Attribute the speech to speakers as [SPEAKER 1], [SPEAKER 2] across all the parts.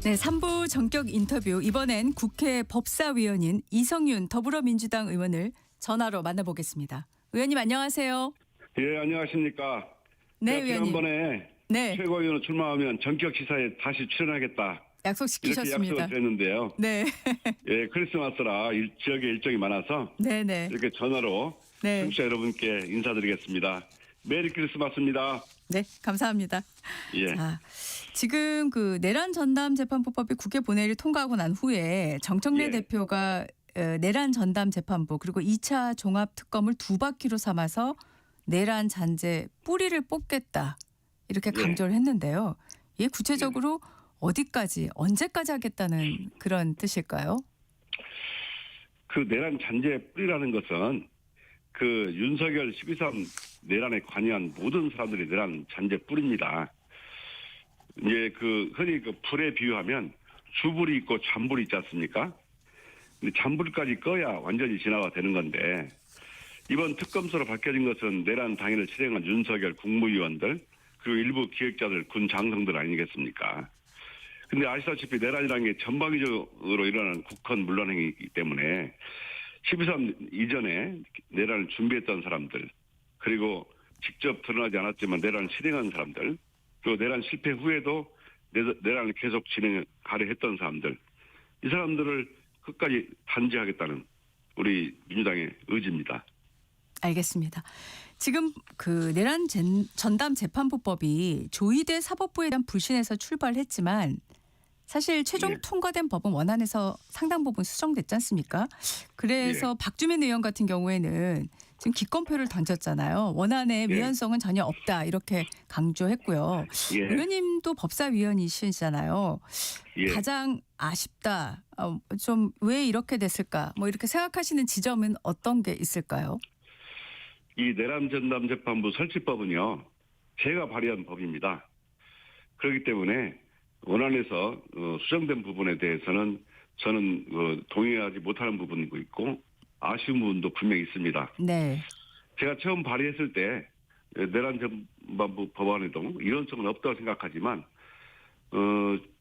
[SPEAKER 1] 네, 3부 전격 인터뷰. 이번엔 국회 법사위원인 이성윤 더불어민주당 의원을 전화로 만나보겠습니다. 의원님 안녕하세요.
[SPEAKER 2] 예, 안녕하십니까.
[SPEAKER 1] 네, 의원님.
[SPEAKER 2] 지난번에
[SPEAKER 1] 네,
[SPEAKER 2] 최고위원으로 출마하면 전격 시사에 다시 출연하겠다.
[SPEAKER 1] 약속시키셨습니다.
[SPEAKER 2] 이렇게 약속을 드렸는데요.
[SPEAKER 1] 네,
[SPEAKER 2] 예, 크리스마스라 지역에 일정이 많아서
[SPEAKER 1] 네, 네.
[SPEAKER 2] 이렇게 전화로
[SPEAKER 1] 네.
[SPEAKER 2] 청취자 여러분께 인사드리겠습니다. 메리 크리스마스입니다.
[SPEAKER 1] 네, 감사합니다.
[SPEAKER 2] 예,
[SPEAKER 1] 자, 지금 그 내란 전담 재판부법이 국회 본회의를 통과하고 난 후에 정청래
[SPEAKER 2] 예.
[SPEAKER 1] 대표가 내란 전담 재판부 그리고 2차 종합 특검을 두 바퀴로 삼아서 내란 잔재 뿌리를 뽑겠다 이렇게
[SPEAKER 2] 예.
[SPEAKER 1] 강조를 했는데요. 이게 구체적으로 어디까지 언제까지 하겠다는 그런 뜻일까요?
[SPEAKER 2] 그 내란 잔재 뿌리라는 것은 그 윤석열 12.3 내란에 관여한 모든 사람들이 내란 잔재 뿌리입니다. 이제 그 흔히 그 불에 비유하면 주불이 있고 잔불이 있지 않습니까? 근데 잔불까지 꺼야 완전히 진화가 되는 건데 이번 특검서로 밝혀진 것은 내란 당일을 실행한 윤석열 국무위원들 그리고 일부 기획자들 군 장성들 아니겠습니까? 근데 아시다시피 내란이라는 게 전방위적으로 일어나는 국헌 문란행위이기 때문에 12.3 이전에 내란을 준비했던 사람들 그리고 직접 드러나지 않았지만 내란을 실행한 사람들 그리고 내란 실패 후에도 내란을 계속 진행하려 했던 사람들 이 사람들을 끝까지 단죄하겠다는 우리 민주당의 의지입니다.
[SPEAKER 1] 알겠습니다. 지금 그 내란 전담 재판부법이 조희대 사법부에 대한 불신에서 출발했지만 사실 최종
[SPEAKER 2] 예.
[SPEAKER 1] 통과된 법은 원안에서 상당 부분 수정됐지 않습니까? 그래서 박주민 의원 같은 경우에는 지금 기권표를 던졌잖아요. 원안의
[SPEAKER 2] 예.
[SPEAKER 1] 위헌성은 전혀 없다 이렇게 강조했고요.
[SPEAKER 2] 예.
[SPEAKER 1] 의원님도 법사위원이시잖아요.
[SPEAKER 2] 예.
[SPEAKER 1] 가장 아쉽다. 좀 왜 이렇게 됐을까? 뭐 이렇게 생각하시는 지점은 어떤 게 있을까요?
[SPEAKER 2] 이 내란 전담 재판부 설치법은요. 제가 발의한 법입니다. 그렇기 때문에 원안에서 수정된 부분에 대해서는 저는 동의하지 못하는 부분도 있고 아쉬운 부분도 분명히 있습니다.
[SPEAKER 1] 네.
[SPEAKER 2] 제가 처음 발의했을 때 내란 전담부 법안에도 위헌성은 없다고 생각하지만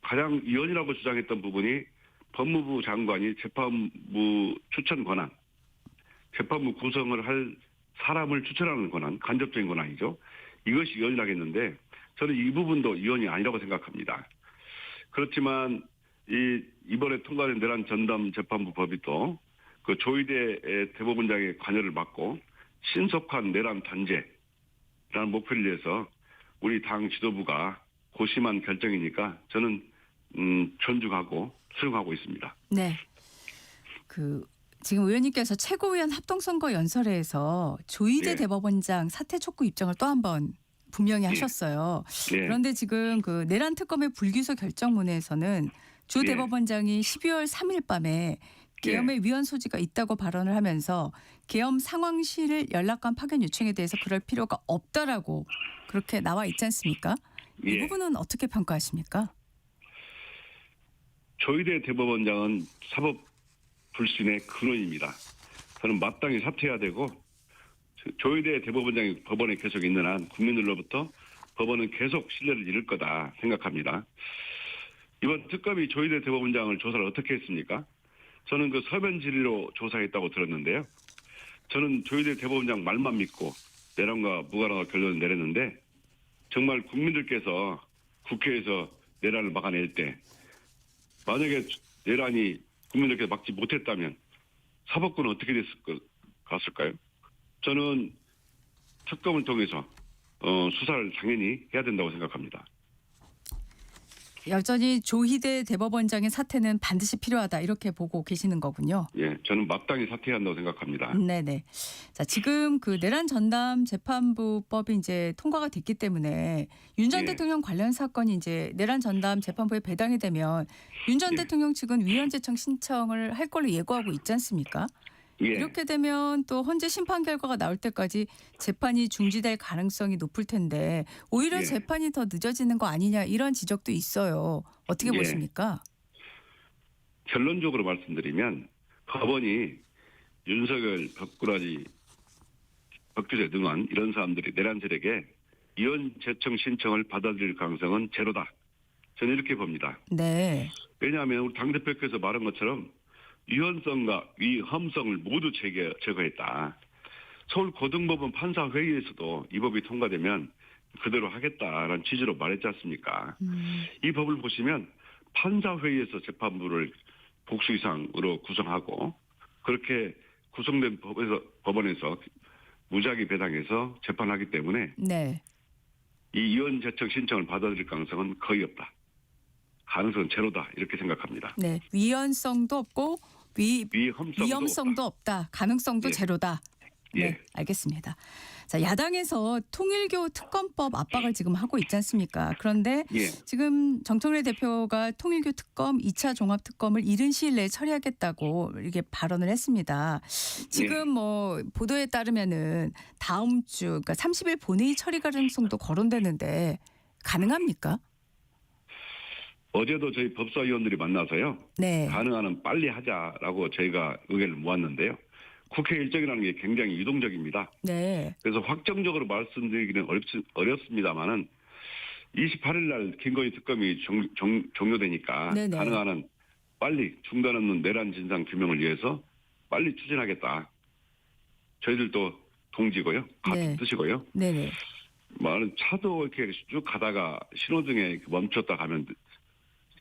[SPEAKER 2] 가장 위헌이라고 주장했던 부분이 법무부 장관이 재판부 추천 권한, 재판부 구성을 할 사람을 추천하는 권한, 간접적인 권한이죠. 이것이 위헌이라겠는데 저는 이 부분도 위헌이 아니라고 생각합니다. 그렇지만 이번에 통과된 내란 전담 재판부 법이 또 그 조희대 대법원장의 관여를 막고 신속한 내란 단죄라는 목표를 위해서 우리 당 지도부가 고심한 결정이니까 저는 존중하고 수용하고 있습니다.
[SPEAKER 1] 네. 지금 의원님께서 최고위원 합동선거 연설회에서 조희대
[SPEAKER 2] 네.
[SPEAKER 1] 대법원장 사퇴 촉구 입장을 또 한 번 분명히 하셨어요.
[SPEAKER 2] 네.
[SPEAKER 1] 그런데 지금 그 내란 특검의 불기소 결정문에서는 조
[SPEAKER 2] 네.
[SPEAKER 1] 대법원장이 12월 3일 밤에 계엄의 위헌 소지가 있다고 발언을 하면서 계엄 상황실을 연락관 파견 요청에 대해서 그럴 필요가 없다라고 그렇게 나와 있지 않습니까? 이
[SPEAKER 2] 예.
[SPEAKER 1] 부분은 어떻게 평가하십니까?
[SPEAKER 2] 조희대 대법원장은 사법 불신의 근원입니다. 저는 마땅히 사퇴해야 되고 조희대 대법원장이 법원에 계속 있는 한 국민들로부터 법원은 계속 신뢰를 잃을 거다 생각합니다. 이번 특검이 조희대 대법원장을 조사를 어떻게 했습니까? 저는 그 서면 질의로 조사했다고 들었는데요. 저는 조희대 대법원장 말만 믿고 내란과 무관한 결론을 내렸는데 정말 국민들께서 국회에서 내란을 막아낼 때 만약에 내란이 국민들께서 막지 못했다면 사법부는 어떻게 갔을까요? 저는 특검을 통해서 수사를 당연히 해야 된다고 생각합니다.
[SPEAKER 1] 여전히 조희대 대법원장의 사퇴는 반드시 필요하다 이렇게 보고 계시는 거군요.
[SPEAKER 2] 예, 저는 마땅히 사퇴해야 한다고 생각합니다.
[SPEAKER 1] 네네. 자, 지금 그 내란 전담 재판부법이 이제 통과가 됐기 때문에 윤 전
[SPEAKER 2] 예.
[SPEAKER 1] 대통령 관련 사건이 이제 내란 전담 재판부에 배당이 되면 윤 전
[SPEAKER 2] 예.
[SPEAKER 1] 대통령 측은 위헌 제청 신청을 할 걸로 예고하고 있지 않습니까?
[SPEAKER 2] 예,
[SPEAKER 1] 이렇게 되면 또 헌재 심판 결과가 나올 때까지 재판이 중지될 가능성이 높을 텐데 오히려
[SPEAKER 2] 예.
[SPEAKER 1] 재판이 더 늦어지는 거 아니냐 이런 지적도 있어요. 어떻게
[SPEAKER 2] 예.
[SPEAKER 1] 보십니까?
[SPEAKER 2] 결론적으로 말씀드리면 법원이 윤석열, 박구라지, 박규재 등한 이런 사람들이 내란 세력에 위헌 제청 신청을 받아들일 가능성은 제로다. 저는 이렇게 봅니다.
[SPEAKER 1] 네.
[SPEAKER 2] 왜냐하면 우리 당대표께서 말한 것처럼 위헌성과 위험성을 모두 제거했다. 서울고등법원 판사회의에서도 이 법이 통과되면 그대로 하겠다라는 취지로 말했지 않습니까? 이 법을 보시면 판사회의에서 재판부를 복수 이상으로 구성하고 그렇게 구성된 법원에서 무작위 배당해서 재판하기 때문에
[SPEAKER 1] 네.
[SPEAKER 2] 이 이원 제청 신청을 받아들일 가능성은 거의 없다. 가능성은 제로다 이렇게 생각합니다.
[SPEAKER 1] 네. 위헌성도 없고 위험성도 없다. 가능성도
[SPEAKER 2] 예.
[SPEAKER 1] 제로다. 네,
[SPEAKER 2] 예.
[SPEAKER 1] 알겠습니다. 자, 야당에서 통일교 특검법 압박을 지금 하고 있지 않습니까? 그런데
[SPEAKER 2] 예.
[SPEAKER 1] 지금 정청래 대표가 통일교 특검 2차 종합특검을 이른 시일 내에 처리하겠다고 이렇게 발언을 했습니다. 지금 뭐 보도에 따르면은 다음 주 그러니까 30일 본회의 처리 가능성도 거론되는데 가능합니까?
[SPEAKER 2] 어제도 저희 법사위원들이 만나서요.
[SPEAKER 1] 네.
[SPEAKER 2] 가능한 한 빨리 하자라고 저희가 의견을 모았는데요. 국회 일정이라는 게 굉장히 유동적입니다.
[SPEAKER 1] 네.
[SPEAKER 2] 그래서 확정적으로 말씀드리기는 어렵습니다만은 28일 날 김건희 특검이 종료되니까
[SPEAKER 1] 네네.
[SPEAKER 2] 가능한 한 빨리 중단 없는 내란 진상 규명을 위해서 빨리 추진하겠다. 저희들도 동지고요. 같은
[SPEAKER 1] 네.
[SPEAKER 2] 뜻이고요.
[SPEAKER 1] 네네.
[SPEAKER 2] 말은 차도 이렇게 쭉 가다가 신호등에 멈췄다 가면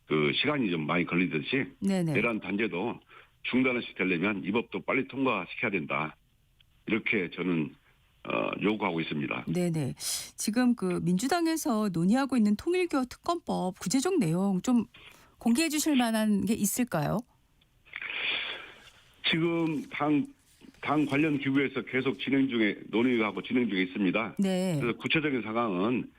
[SPEAKER 2] 그 시간이 좀 많이 걸리듯이
[SPEAKER 1] 네네.
[SPEAKER 2] 내란 단죄도 중단 없이 되려면 이 법도 빨리 통과시켜야 된다. 이렇게 저는 요구하고 있습니다.
[SPEAKER 1] 네네. 지금 그 민주당에서 논의하고 있는 통일교 특검법 구체적 내용 좀 공개해 주실 만한 게 있을까요?
[SPEAKER 2] 지금 당 관련 기구에서 계속 논의하고 진행 중에 있습니다.
[SPEAKER 1] 네.
[SPEAKER 2] 그래서 구체적인 상황은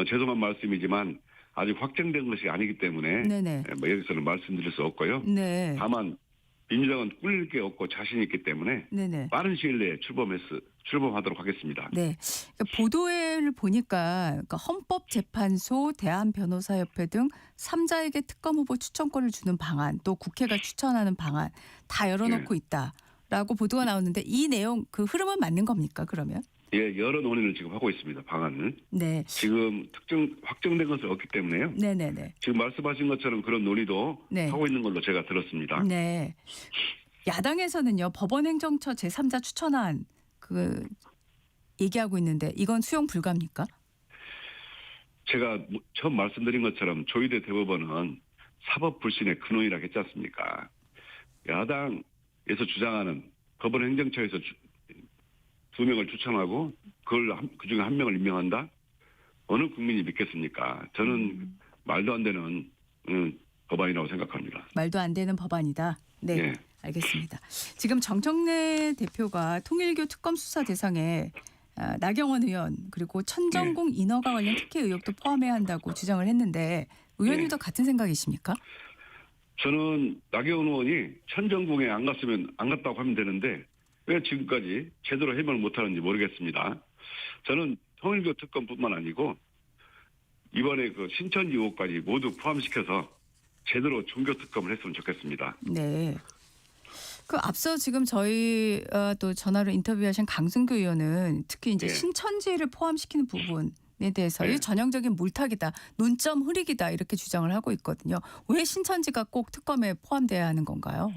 [SPEAKER 2] 죄송한 말씀이지만 아직 확정된 것이 아니기 때문에
[SPEAKER 1] 네네.
[SPEAKER 2] 뭐 여기서는 말씀드릴 수 없고요.
[SPEAKER 1] 네.
[SPEAKER 2] 다만 민주당은 꿀릴 게 없고 자신 있기 때문에
[SPEAKER 1] 네네.
[SPEAKER 2] 빠른 시일 내에 출범하도록 하겠습니다.
[SPEAKER 1] 네. 그러니까 보도를 보니까 그러니까 헌법재판소, 대한변호사협회 등 3자에게 특검 후보 추천권을 주는 방안, 또 국회가 추천하는 방안 다 열어놓고 있다라고 보도가 나오는데 이 내용 그 흐름은 맞는 겁니까? 그러면?
[SPEAKER 2] 예, 여러 논의를 지금 하고 있습니다. 방안을.
[SPEAKER 1] 네.
[SPEAKER 2] 지금 확정된 것은 없기 때문에요.
[SPEAKER 1] 네네네.
[SPEAKER 2] 지금 말씀하신 것처럼 그런 논의도
[SPEAKER 1] 네.
[SPEAKER 2] 하고 있는 걸로 제가 들었습니다.
[SPEAKER 1] 네. 야당에서는요 법원행정처 제3자 추천안 그 얘기하고 있는데 이건 수용 불가입니까?
[SPEAKER 2] 제가 처음 말씀드린 것처럼 조희대 대법원은 사법 불신의 근원이라고 했지 않습니까? 야당에서 주장하는 법원 행정처에서 2명을 추천하고 그중에 1명을 임명한다? 어느 국민이 믿겠습니까? 저는 말도 안 되는 법안이라고 생각합니다.
[SPEAKER 1] 말도 안 되는 법안이다. 네.
[SPEAKER 2] 예.
[SPEAKER 1] 알겠습니다. 지금 정청래 대표가 통일교 특검 수사 대상에 나경원 의원 그리고 천정공 인허가 관련 특혜 의혹도 포함해야 한다고 주장을 했는데 의원님도 같은 생각이십니까?
[SPEAKER 2] 저는 나경원 의원이 천정궁에 안 갔다고 하면 되는데 왜 지금까지 제대로 해명을 못하는지 모르겠습니다. 저는 통일교 특검뿐만 아니고 이번에 그 신천지 의혹까지 모두 포함시켜서 제대로 종교 특검을 했으면 좋겠습니다.
[SPEAKER 1] 네. 그 앞서 지금 저희 또 전화로 인터뷰하신 강승규 의원은 특히 이제 신천지를 포함시키는 부분에 대해서 이 전형적인 물타기다, 논점 흐리기다 이렇게 주장을 하고 있거든요. 왜 신천지가 꼭 특검에 포함돼야 하는 건가요?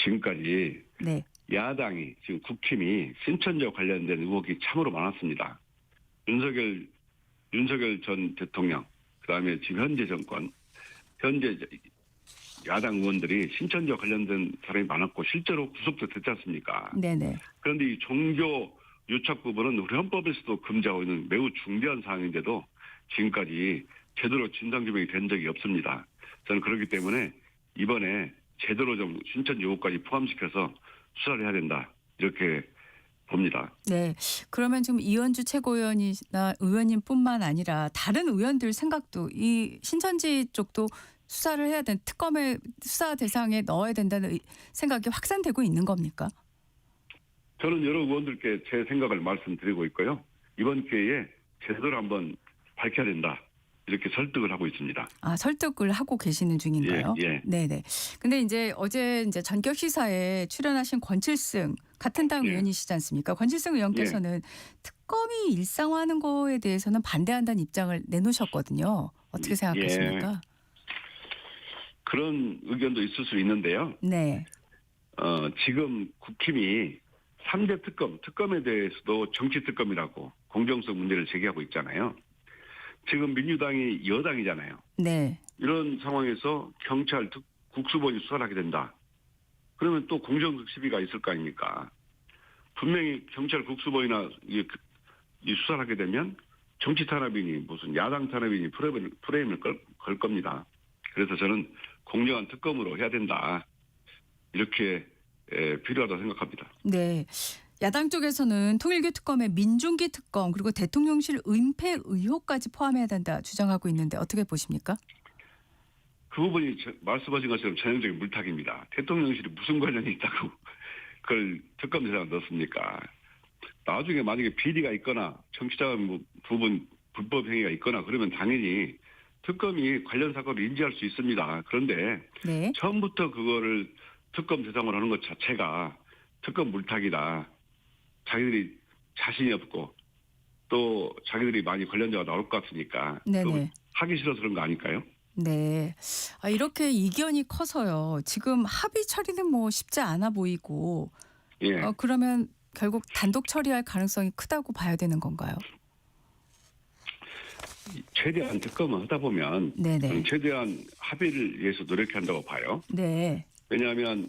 [SPEAKER 2] 지금까지
[SPEAKER 1] 네.
[SPEAKER 2] 야당이 지금 국힘이 신천지와 관련된 의혹이 참으로 많았습니다. 윤석열 전 대통령, 그다음에 지금 현재 정권, 현재 야당 의원들이 신천지와 관련된 사람이 많았고 실제로 구속도 됐지 않습니까?
[SPEAKER 1] 네네.
[SPEAKER 2] 그런데 이 종교 유착 부분은 우리 헌법에서도 금지하고 있는 매우 중대한 사항인데도 지금까지 제대로 진상규명이 된 적이 없습니다. 저는 그렇기 때문에 이번에 제대로 좀 신천지 의혹까지 포함시켜서 수사를 해야 된다. 이렇게 봅니다.
[SPEAKER 1] 네. 그러면 지금 이현주 최고위원이나 의원님뿐만 아니라 다른 의원들 생각도 이 신천지 쪽도 수사를 해야 되는 특검의 수사 대상에 넣어야 된다는 생각이 확산되고 있는 겁니까?
[SPEAKER 2] 저는 여러 의원들께 제 생각을 말씀드리고 있고요. 이번 기회에 제대로 한번 밝혀야 된다. 이렇게 설득을 하고 있습니다.
[SPEAKER 1] 아, 설득을 하고 계시는 중인가요?
[SPEAKER 2] 예.
[SPEAKER 1] 네네. 근데 이제 어제 전격 시사에 출연하신 권칠승 같은 당 의원이시지 않습니까? 권칠승 의원께서는 특검이 일상화하는 거에 대해서는 반대한다는 입장을 내놓으셨거든요. 어떻게 생각하십니까?
[SPEAKER 2] 그런 의견도 있을 수 있는데요.
[SPEAKER 1] 네.
[SPEAKER 2] 지금 국힘이 3대 특검에 대해서도 정치 특검이라고 공정성 문제를 제기하고 있잖아요. 지금 민주당이 여당이잖아요.
[SPEAKER 1] 네.
[SPEAKER 2] 이런 상황에서 경찰 국수본이 수사를 하게 된다. 그러면 또 공정성 시비가 있을 거 아닙니까? 분명히 경찰 국수본이나 이 수사를 하게 되면 정치 탄압이니 무슨 야당 탄압이니 프레임을 걸 겁니다. 그래서 저는 공정한 특검으로 해야 된다. 이렇게 필요하다고 생각합니다.
[SPEAKER 1] 네. 야당 쪽에서는 통일교 특검에 민중기 특검 그리고 대통령실 은폐 의혹까지 포함해야 된다 주장하고 있는데 어떻게 보십니까?
[SPEAKER 2] 그 부분이 말씀하신 것처럼 전형적인 물타기입니다. 대통령실이 무슨 관련이 있다고 그걸 특검 대상에 넣습니까? 나중에 만약에 비리가 있거나 정치자금 부분 불법 행위가 있거나 그러면 당연히 특검이 관련 사건을 인지할 수 있습니다. 그런데
[SPEAKER 1] 네.
[SPEAKER 2] 처음부터 그거를 특검 대상으로 하는 것 자체가 특검 물타기다. 자기들이 자신이 없고 또 자기들이 많이 관련자가 나올 것 같으니까
[SPEAKER 1] 네네.
[SPEAKER 2] 하기 싫어서 그런 거 아닐까요?
[SPEAKER 1] 네. 이렇게 이견이 커서요. 지금 합의 처리는 뭐 쉽지 않아 보이고
[SPEAKER 2] 예.
[SPEAKER 1] 그러면 결국 단독 처리할 가능성이 크다고 봐야 되는 건가요?
[SPEAKER 2] 최대한 특검을 하다 보면
[SPEAKER 1] 네네.
[SPEAKER 2] 최대한 합의를 위해서 노력한다고 봐요.
[SPEAKER 1] 네.
[SPEAKER 2] 왜냐하면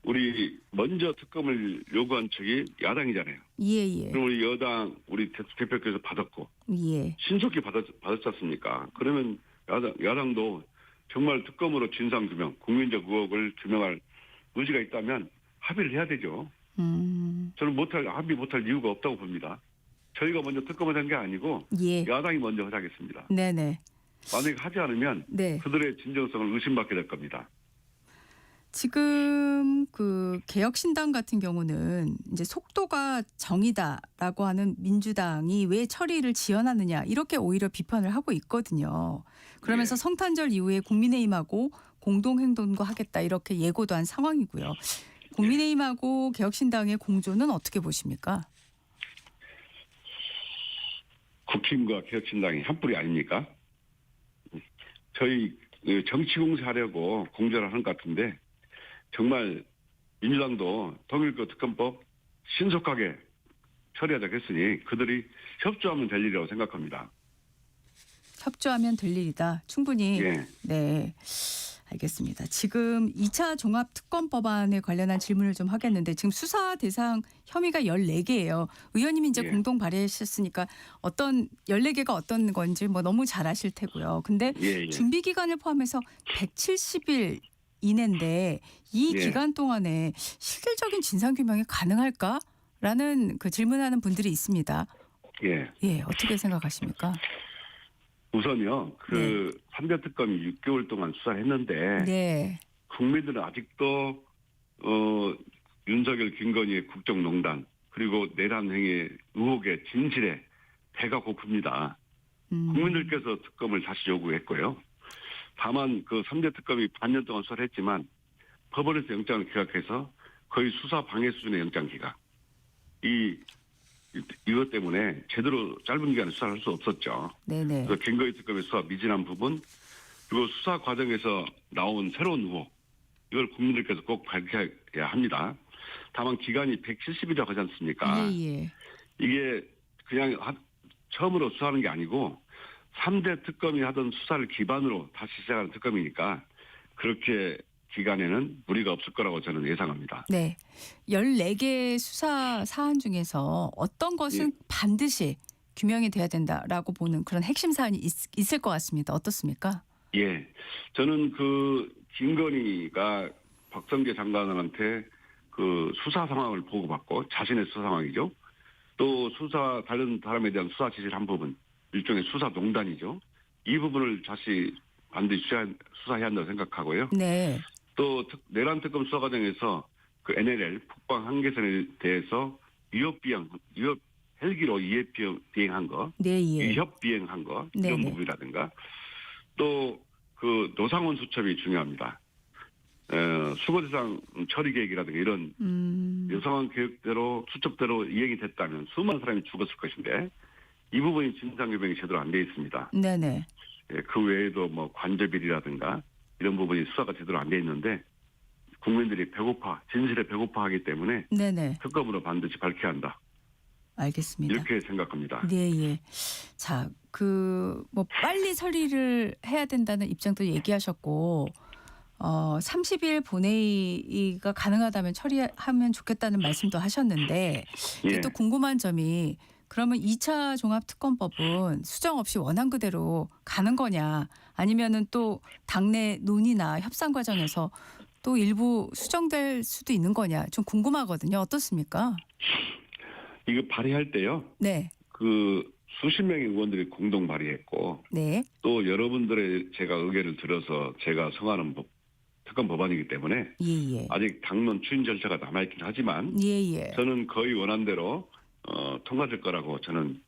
[SPEAKER 2] 우리 먼저 특검을 요구한 측이 야당이잖아요.
[SPEAKER 1] 예.
[SPEAKER 2] 그럼 우리 여당 우리 대표께서 받았고
[SPEAKER 1] 예.
[SPEAKER 2] 신속히 받았지 않습니까? 그러면 야당도 정말 특검으로 진상규명, 국민적 의혹을 규명할 의지가 있다면 합의를 해야 되죠. 저는 합의 못할 이유가 없다고 봅니다. 저희가 먼저 특검을 한 게 아니고
[SPEAKER 1] 예.
[SPEAKER 2] 야당이 먼저 하자겠습니다.
[SPEAKER 1] 네네.
[SPEAKER 2] 만약에 하지 않으면
[SPEAKER 1] 네.
[SPEAKER 2] 그들의 진정성을 의심받게 될 겁니다.
[SPEAKER 1] 지금 그 개혁신당 같은 경우는 이제 속도가 정이다라고 하는 민주당이 왜 처리를 지연하느냐 이렇게 오히려 비판을 하고 있거든요. 그러면서
[SPEAKER 2] 예.
[SPEAKER 1] 성탄절 이후에 국민의힘하고 공동행동도 하겠다 이렇게 예고도 한 상황이고요. 국민의힘하고 개혁신당의 공조는 어떻게 보십니까?
[SPEAKER 2] 국힘과 개혁신당이 한 뿌리 아닙니까? 저희 정치 공세하려고 공조를 하는 것 같은데 정말 민주당도 통일교 특검법 신속하게 처리하자고 했으니 그들이 협조하면 될 일이라고 생각합니다.
[SPEAKER 1] 협조하면 될 일이다. 충분히.
[SPEAKER 2] 예.
[SPEAKER 1] 네. 알겠습니다. 지금 2차 종합특검법안에 관련한 질문을 좀 하겠는데 지금 수사 대상 혐의가 14개예요. 의원님이 이제
[SPEAKER 2] 예.
[SPEAKER 1] 공동 발의하셨으니까 어떤 14개가 어떤 건지 뭐 너무 잘 아실 테고요. 근데
[SPEAKER 2] 예.
[SPEAKER 1] 준비 기간을 포함해서 170일 이내인데 이
[SPEAKER 2] 예.
[SPEAKER 1] 기간 동안에 실질적인 진상 규명이 가능할까라는 그 질문하는 분들이 있습니다.
[SPEAKER 2] 예.
[SPEAKER 1] 예, 어떻게 생각하십니까?
[SPEAKER 2] 우선요.
[SPEAKER 1] 네.
[SPEAKER 2] 3대 특검이 6개월 동안 수사를 했는데
[SPEAKER 1] 네.
[SPEAKER 2] 국민들은 아직도 윤석열 김건희의 국정농단 그리고 내란 행위 의혹의 진실에 배가 고픕니다. 국민들께서 특검을 다시 요구했고요. 다만 3대 특검이 반년 동안 수사를 했지만 법원에서 영장을 기각해서 거의 수사 방해 수준의 영장 기각. 이것 때문에 제대로 짧은 기간에 수사를 할 수 없었죠.
[SPEAKER 1] 네네.
[SPEAKER 2] 그래서 김건희 특검의 수사 미진한 부분 그리고 수사 과정에서 나온 새로운 의혹 이걸 국민들께서 꼭 밝혀야 합니다. 다만 기간이 170일이라고 하지 않습니까?
[SPEAKER 1] 예.
[SPEAKER 2] 이게 그냥 처음으로 수사하는 게 아니고 3대 특검이 하던 수사를 기반으로 다시 시작하는 특검이니까 그렇게 기간에는 무리가 없을 거라고 저는 예상합니다.
[SPEAKER 1] 네. 14개 수사 사안 중에서 어떤 것은 반드시 규명이 돼야 된다라고 보는 그런 핵심 사안이 있을 것 같습니다. 어떻습니까?
[SPEAKER 2] 예. 저는 김건희가 박성재 장관한테 수사 상황을 보고받고 자신의 수사 상황이죠. 또 다른 사람에 대한 수사 지시를 한 부분, 일종의 수사 농단이죠. 이 부분을 다시 반드시 수사해야 한다고 생각하고요.
[SPEAKER 1] 네.
[SPEAKER 2] 또 내란 특검 수사 과정에서 NLL 북방 한계선에 대해서 헬기로 위협 비행한 거,
[SPEAKER 1] 네, 예.
[SPEAKER 2] 위협 비행한 거 이런
[SPEAKER 1] 네네.
[SPEAKER 2] 부분이라든가 또 노상원 수첩이 중요합니다. 수거대상 처리 계획이라든가 이런 노상원 계획대로 수첩대로 이행이 됐다면 수많은 사람이 죽었을 것인데 이 부분이 진상규명이 제대로 안 돼 있습니다.
[SPEAKER 1] 네네.
[SPEAKER 2] 그 외에도 뭐 관저비리라든가 이런 부분이 수사가 제대로 안 돼 있는데 국민들이 진실에 배고파하기 때문에
[SPEAKER 1] 네네.
[SPEAKER 2] 특검으로 반드시 밝혀야 한다.
[SPEAKER 1] 알겠습니다.
[SPEAKER 2] 이렇게 생각합니다.
[SPEAKER 1] 네, 예. 자, 뭐 빨리 처리를 해야 된다는 입장도 얘기하셨고 30일 본회의가 가능하다면 처리하면 좋겠다는 말씀도 하셨는데 이제
[SPEAKER 2] 예.
[SPEAKER 1] 또 궁금한 점이 그러면 2차 종합특검법은 수정 없이 원안 그대로 가는 거냐 아니면은 또 당내 논의나 협상 과정에서 또 일부 수정될 수도 있는 거냐 좀 궁금하거든요. 어떻습니까?
[SPEAKER 2] 이거 발의할 때요.
[SPEAKER 1] 네.
[SPEAKER 2] 그 수십 명의 의원들이 공동 발의했고
[SPEAKER 1] 네.
[SPEAKER 2] 또 여러분들의 제가 의견을 들어서 제가 성하는 특검 법안이기 때문에
[SPEAKER 1] 예예.
[SPEAKER 2] 아직 당론 추진 절차가 남아있긴 하지만
[SPEAKER 1] 예예.
[SPEAKER 2] 저는 거의 원안대로 통과될 거라고 저는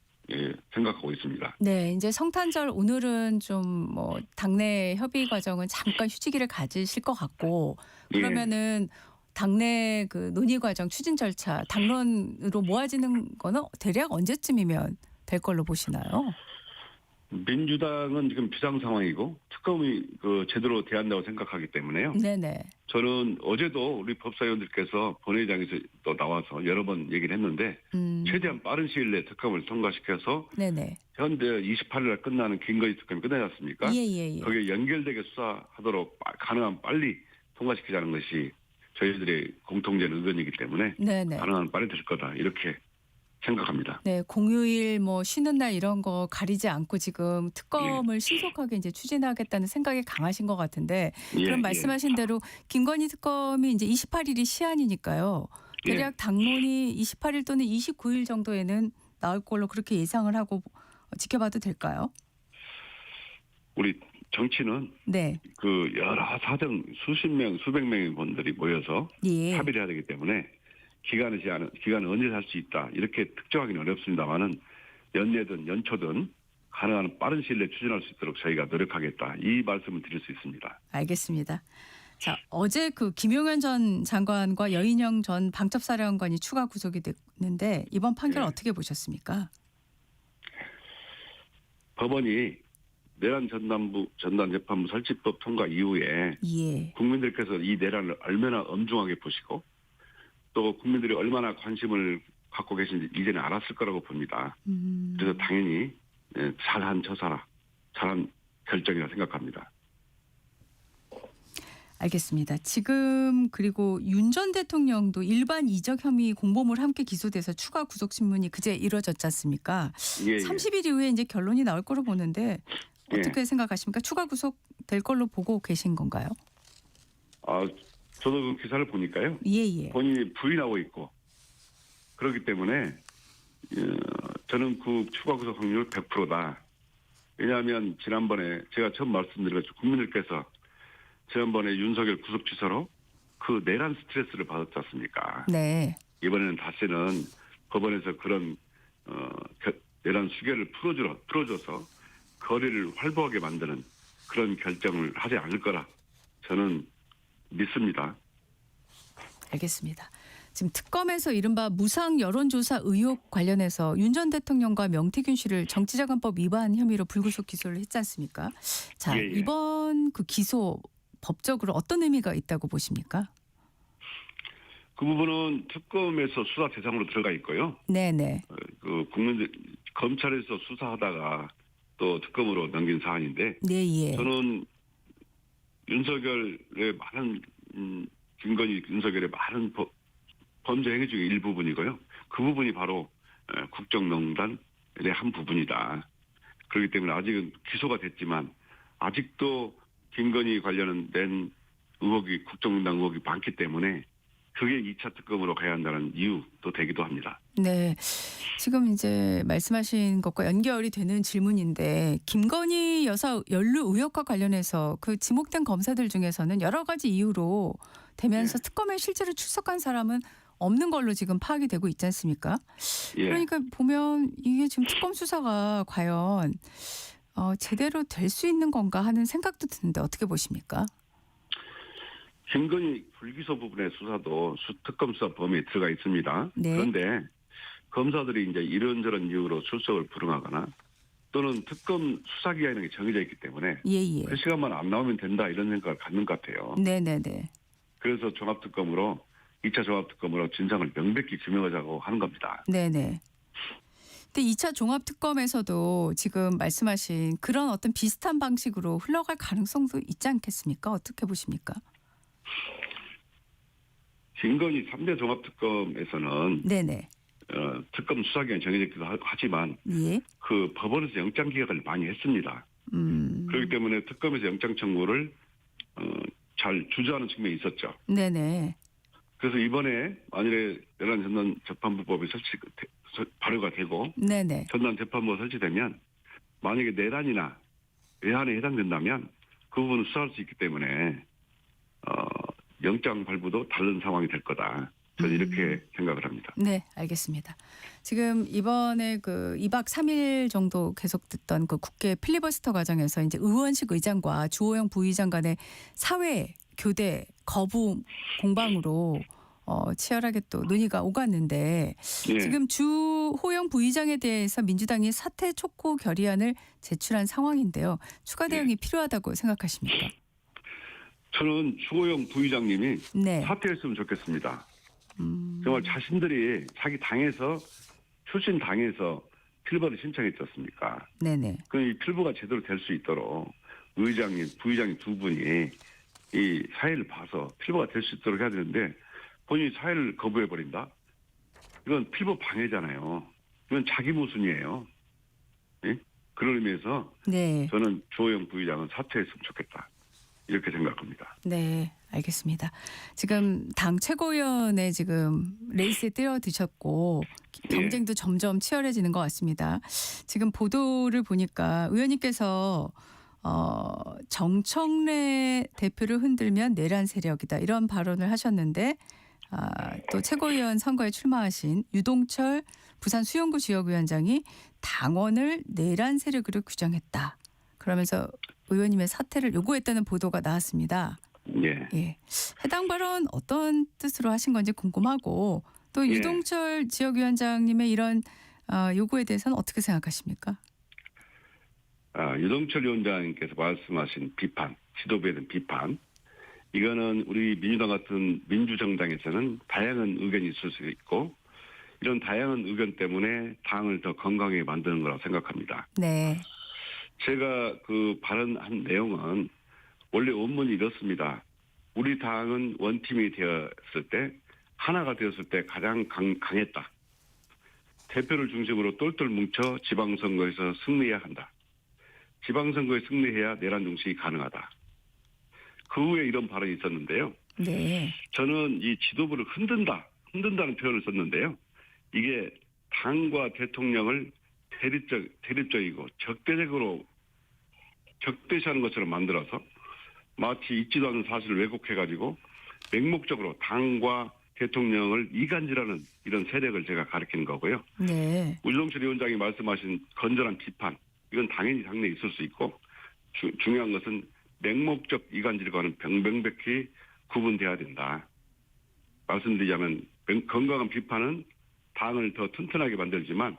[SPEAKER 2] 생각하고 있습니다.
[SPEAKER 1] 네, 이제 성탄절 오늘은 좀 뭐 당내 협의 과정은 잠깐 휴지기를 가지실 것 같고 그러면은 당내 그 논의 과정 추진 절차 당론으로 모아지는 거는 대략 언제쯤이면 될 걸로 보시나요?
[SPEAKER 2] 민주당은 지금 비상 상황이고 특검이 제대로 대한다고 생각하기 때문에요.
[SPEAKER 1] 네네.
[SPEAKER 2] 저는 어제도 우리 법사위원들께서 본회의장에서 또 나와서 여러 번 얘기를 했는데 최대한 빠른 시일 내에 특검을 통과시켜서
[SPEAKER 1] 네네.
[SPEAKER 2] 현재 28일 날 끝나는 김건희 특검이 끝나지 않습니까?
[SPEAKER 1] 예예예.
[SPEAKER 2] 거기에 연결되게 수사하도록 가능한 빨리 통과시키자는 것이 저희들의 공통된 의견이기 때문에
[SPEAKER 1] 네네.
[SPEAKER 2] 가능한 빨리 될 거다 이렇게 생각합니다.
[SPEAKER 1] 네, 공휴일 뭐 쉬는 날 이런 거 가리지 않고 지금 특검을 신속하게 이제 추진하겠다는 생각이 강하신 것 같은데 그럼 말씀하신 대로 김건희 특검이 이제 28일이 시한이니까요. 대략 당론이 28일 또는 29일 정도에는 나올 걸로 그렇게 예상을 하고 지켜봐도 될까요?
[SPEAKER 2] 우리 정치는
[SPEAKER 1] 네.
[SPEAKER 2] 여러 사정 수십 명, 수백 명의 분들이 모여서
[SPEAKER 1] 예.
[SPEAKER 2] 합의를 해야 되기 때문에 기간은 언제 할 수 있다 이렇게 특정하기는 어렵습니다만은 연내든 연초든 가능한 빠른 시일 내에 추진할 수 있도록 저희가 노력하겠다 이 말씀을 드릴 수 있습니다.
[SPEAKER 1] 알겠습니다. 자, 어제 김용현 전 장관과 여인영 전 방첩사령관이 추가 구속이 됐는데 이번 판결 어떻게 보셨습니까?
[SPEAKER 2] 법원이 내란 전단 재판부 설치법 통과 이후에 국민들께서 이 내란을 얼마나 엄중하게 보시고 또 국민들이 얼마나 관심을 갖고 계신지 이제는 알았을 거라고 봅니다. 그래서 당연히 잘한 결정이라 생각합니다.
[SPEAKER 1] 알겠습니다. 지금 그리고 윤 전 대통령도 일반 이적 혐의 공범으로 함께 기소돼서 추가 구속 신문이 그제 이루어졌지 않습니까? 30일 이후에 이제 결론이 나올 거로 보는데 어떻게 생각하십니까? 추가 구속 될 걸로 보고 계신 건가요?
[SPEAKER 2] 저도 그 기사를 보니까요. 본인이 부인하고 있고 그렇기 때문에 저는 그 추가 구속 확률 100%다. 왜냐하면 지난번에 제가 처음 말씀드린 것처럼 국민들께서 지난번에 윤석열 구속 취소로 그 내란 스트레스를 받았지 않습니까?
[SPEAKER 1] 네.
[SPEAKER 2] 이번에는 다시는 법원에서 그런 내란 수계를 풀어줘서 거리를 활보하게 만드는 그런 결정을 하지 않을 거라 저는 믿습니다.
[SPEAKER 1] 알겠습니다. 지금 특검에서 이른바 무상 여론조사 의혹 관련해서 윤 전 대통령과 명태균 씨를 정치자금법 위반 혐의로 불구속 기소를 했지 않습니까? 자, 이번 그 기소 법적으로 어떤 의미가 있다고 보십니까?
[SPEAKER 2] 그 부분은 특검에서 수사 대상으로 들어가 있고요.
[SPEAKER 1] 네네.
[SPEAKER 2] 국민들 검찰에서 수사하다가 또 특검으로 넘긴 사안인데 저는 윤석열의 많은 김건희 윤석열의 많은 범죄 행위 중에 일부분이고요. 그 부분이 바로 국정농단의 한 부분이다. 그렇기 때문에 아직은 기소가 됐지만 아직도 김건희 관련된 의혹이 국정농단 의혹이 많기 때문에 그게 2차 특검으로 가야 한다는 이유도 되기도 합니다.
[SPEAKER 1] 네. 지금 이제 말씀하신 것과 연결이 되는 질문인데 김건희 여사 연루 의혹과 관련해서 그 지목된 검사들 중에서는 여러 가지 이유로 되면서 특검에 실제로 출석한 사람은 없는 걸로 지금 파악이 되고 있지 않습니까? 그러니까 보면 이게 지금 특검 수사가 과연 제대로 될 수 있는 건가 하는 생각도 드는데 어떻게 보십니까?
[SPEAKER 2] 김건희 불기소 부분의 수사도 특검 수사 범위에 들어가 있습니다. 그런데 검사들이 이제 이런저런 이유로 출석을 불응하거나 또는 특검 수사 기간이 정해져 있기 때문에
[SPEAKER 1] 예.
[SPEAKER 2] 그 시간만 안 나오면 된다 이런 생각을 갖는 것 같아요.
[SPEAKER 1] 네네네.
[SPEAKER 2] 그래서 종합특검으로 2차 종합특검으로 진상을 명백히 규명하자고 하는 겁니다.
[SPEAKER 1] 네네. 근데 2차 종합특검에서도 지금 말씀하신 그런 어떤 비슷한 방식으로 흘러갈 가능성도 있지 않겠습니까? 어떻게 보십니까?
[SPEAKER 2] 김건희 3대 종합특검에서는
[SPEAKER 1] 네네.
[SPEAKER 2] 특검 수사기간이 정해졌기도 하지만
[SPEAKER 1] 예.
[SPEAKER 2] 그 법원에서 영장 기각을 많이 했습니다. 그렇기 때문에 특검에서 영장 청구를 잘 주저하는 측면이 있었죠.
[SPEAKER 1] 네네.
[SPEAKER 2] 그래서 이번에 만일에 내란 전담 재판부법이 발효가 되고
[SPEAKER 1] 네네.
[SPEAKER 2] 전담 재판부가 설치되면 만약에 내란이나 외환에 해당된다면 그 부분을 수사할 수 있기 때문에 영장 발부도 다른 상황이 될 거다. 저는 이렇게 생각을 합니다.
[SPEAKER 1] 네, 알겠습니다. 지금 이번에 그 2박 3일 정도 계속됐던 그 국회 필리버스터 과정에서 이제 의원식 의장과 주호영 부의장 간의 사회 교대 거부 공방으로 치열하게 또 논의가 오갔는데
[SPEAKER 2] 예.
[SPEAKER 1] 지금 주호영 부의장에 대해서 민주당이 사퇴 촉구 결의안을 제출한 상황인데요. 추가 대응이 필요하다고 생각하십니까?
[SPEAKER 2] 저는 주호영 부의장님이
[SPEAKER 1] 네.
[SPEAKER 2] 사퇴했으면 좋겠습니다. 정말 자신들이 자기 당에서 출신 당에서 필버를 신청했지 않습니까?
[SPEAKER 1] 네네.
[SPEAKER 2] 그 이 필버가 제대로 될 수 있도록 의장님, 부의장님 두 분이 이 사회를 봐서 필버가 될 수 있도록 해야 되는데 본인이 사회를 거부해버린다? 이건 필버 방해잖아요. 이건 자기 모순이에요. 예? 그런 의미에서
[SPEAKER 1] 네.
[SPEAKER 2] 저는 주호영 부의장은 사퇴했으면 좋겠다. 이렇게 생각합니다.
[SPEAKER 1] 네, 알겠습니다. 지금 당 최고위원회 지금 레이스에 뛰어드셨고 경쟁도 점점 치열해지는 것 같습니다. 지금 보도를 보니까 의원님께서 정청래 대표를 흔들면 내란 세력이다 이런 발언을 하셨는데 또 최고위원 선거에 출마하신 유동철 부산 수용구 지역위원장이 당원을 내란 세력으로 규정했다. 그러면서 의원님의 사퇴를 요구했다는 보도가 나왔습니다.
[SPEAKER 2] 예.
[SPEAKER 1] 예. 해당 발언 어떤 뜻으로 하신 건지 궁금하고 또
[SPEAKER 2] 예.
[SPEAKER 1] 유동철 지역위원장님의 이런 요구에 대해서는 어떻게 생각하십니까?
[SPEAKER 2] 유동철 위원장님께서 말씀하신 비판, 지도부에 대한 비판, 이거는 우리 민주당 같은 민주정당에서는 다양한 의견이 있을 수 있고 이런 다양한 의견 때문에 당을 더 건강하게 만드는 거라고 생각합니다.
[SPEAKER 1] 네.
[SPEAKER 2] 제가 그 발언한 내용은 원래 원문이 이렇습니다. 우리 당은 원팀이 되었을 때 하나가 되었을 때 가장 강했다. 대표를 중심으로 똘똘 뭉쳐 지방선거에서 승리해야 한다. 지방선거에 승리해야 내란 중심이 가능하다. 그 후에 이런 발언이 있었는데요.
[SPEAKER 1] 네.
[SPEAKER 2] 저는 이 지도부를 흔든다는 표현을 썼는데요. 이게 당과 대통령을 대립적이고 적대시하는 것처럼 만들어서 마치 있지도 않은 사실을 왜곡해가지고 맹목적으로 당과 대통령을 이간질하는 이런 세력을 제가 가리키는 거고요.
[SPEAKER 1] 네.
[SPEAKER 2] 유동철 위원장이 말씀하신 건전한 비판, 이건 당연히 당내에 있을 수 있고 중요한 것은 맹목적 이간질과는 명백히 구분돼야 된다. 말씀드리자면 건강한 비판은 당을 더 튼튼하게 만들지만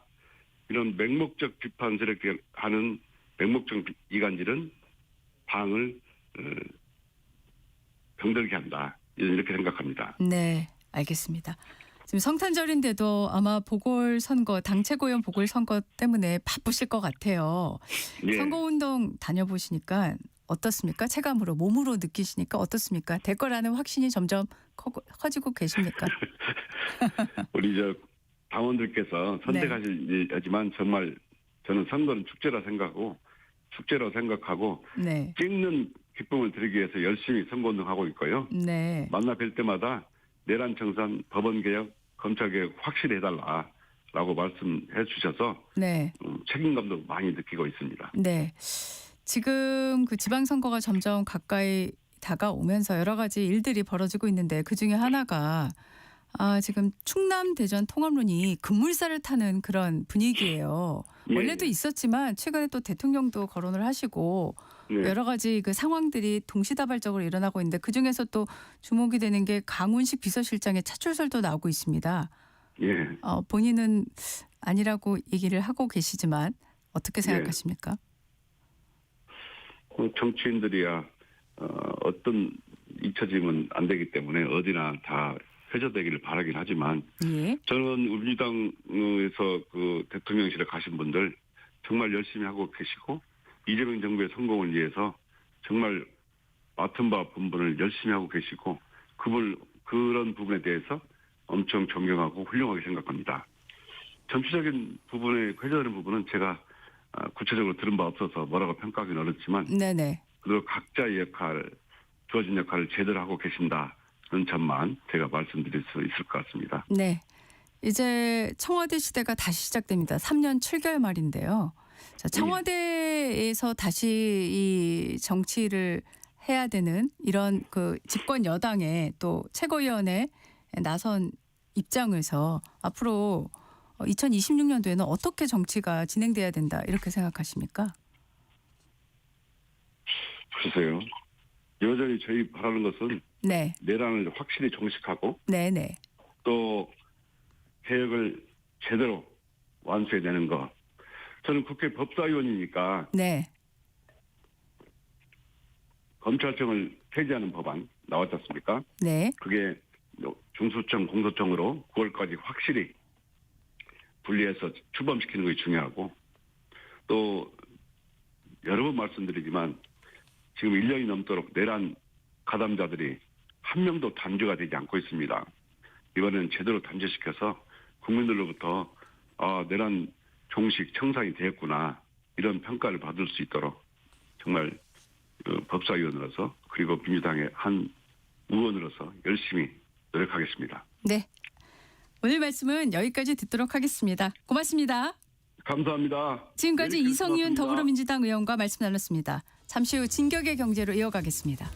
[SPEAKER 2] 이런 맹목적 비판 세력들 하는 맹목적 이간질은 당을 병들게 한다. 이렇게 생각합니다.
[SPEAKER 1] 네, 알겠습니다. 지금 성탄절인데도 아마 보궐선거, 당 최고위원 보궐선거 때문에 바쁘실 것 같아요.
[SPEAKER 2] 예.
[SPEAKER 1] 선거운동 다녀보시니까 어떻습니까? 체감으로, 몸으로 느끼시니까 어떻습니까? 될 거라는 확신이 점점 커지고 계십니까?
[SPEAKER 2] 우리 당원들께서 선택하시지만 정말 저는 선거는 축제라 생각하고
[SPEAKER 1] 네.
[SPEAKER 2] 찍는 기쁨을 드리기 위해서 열심히 선거운동하고 있고요.
[SPEAKER 1] 네.
[SPEAKER 2] 만나 뵐 때마다 내란 청산, 법원개혁, 검찰개혁 확실히 해달라라고 말씀해 주셔서
[SPEAKER 1] 네.
[SPEAKER 2] 책임감도 많이 느끼고 있습니다.
[SPEAKER 1] 네. 지금 그 지방선거가 점점 가까이 다가오면서 여러 가지 일들이 벌어지고 있는데 그중에 하나가 지금 충남 대전 통합론이 급물살을 타는 그런 분위기예요.
[SPEAKER 2] 예.
[SPEAKER 1] 원래도 있었지만 최근에 또 대통령도 거론을 하시고
[SPEAKER 2] 네.
[SPEAKER 1] 여러 가지 그 상황들이 동시다발적으로 일어나고 있는데 그중에서 또 주목이 되는 게 강훈식 비서실장의 차출설도 나오고 있습니다.
[SPEAKER 2] 예.
[SPEAKER 1] 본인은 아니라고 얘기를 하고 계시지만 어떻게 생각하십니까?
[SPEAKER 2] 정치인들이야 어떤 잊혀짐은 안 되기 때문에 어디나 다 회자되기를 바라긴 하지만
[SPEAKER 1] 예.
[SPEAKER 2] 저는 우리 당에서 그 대통령실에 가신 분들 정말 열심히 하고 계시고 이재명 정부의 성공을 위해서 정말 맡은 바 본분을 열심히 하고 계시고 그런 부분에 대해서 엄청 존경하고 훌륭하게 생각합니다. 정치적인 부분에 회자되는 부분은 제가 구체적으로 들은 바 없어서 뭐라고 평가하기는 어렵지만
[SPEAKER 1] 네네.
[SPEAKER 2] 그리고 각자의 역할, 주어진 역할을 제대로 하고 계신다는 점만 제가 말씀드릴 수 있을 것 같습니다.
[SPEAKER 1] 네. 이제 청와대 시대가 다시 시작됩니다. 3년 7개월 말인데요. 자, 청와대에서 다시 이 정치를 해야 되는 이런 그 집권 여당의 또 최고위원회 나선 입장에서 앞으로 2026년도에는 어떻게 정치가 진행돼야 된다 이렇게 생각하십니까?
[SPEAKER 2] 글쎄요. 여전히 저희 바라는 것은
[SPEAKER 1] 네.
[SPEAKER 2] 내란을 확실히 종식하고
[SPEAKER 1] 네네.
[SPEAKER 2] 또 개혁을 제대로 완수해내는 것. 저는 국회 법사위원이니까
[SPEAKER 1] 네.
[SPEAKER 2] 검찰청을 폐지하는 법안 나왔지 않습니까?
[SPEAKER 1] 네.
[SPEAKER 2] 그게 중수청, 공소청으로 9월까지 확실히 분리해서 출범시키는 것이 중요하고 또 여러 번 말씀드리지만 지금 1년이 넘도록 내란 가담자들이 한 명도 단죄가 되지 않고 있습니다. 이번에는 제대로 단죄시켜서 국민들로부터 내란 종식 청산이 되었구나 이런 평가를 받을 수 있도록 정말 법사위원으로서 그리고 민주당의 한 의원으로서 열심히 노력하겠습니다.
[SPEAKER 1] 네. 오늘 말씀은 여기까지 듣도록 하겠습니다. 고맙습니다.
[SPEAKER 2] 감사합니다.
[SPEAKER 1] 지금까지
[SPEAKER 2] 메리
[SPEAKER 1] 이성윤
[SPEAKER 2] 크리스마스입니다.
[SPEAKER 1] 더불어민주당 의원과 말씀 나눴습니다. 잠시 후 진격의 경제로 이어가겠습니다.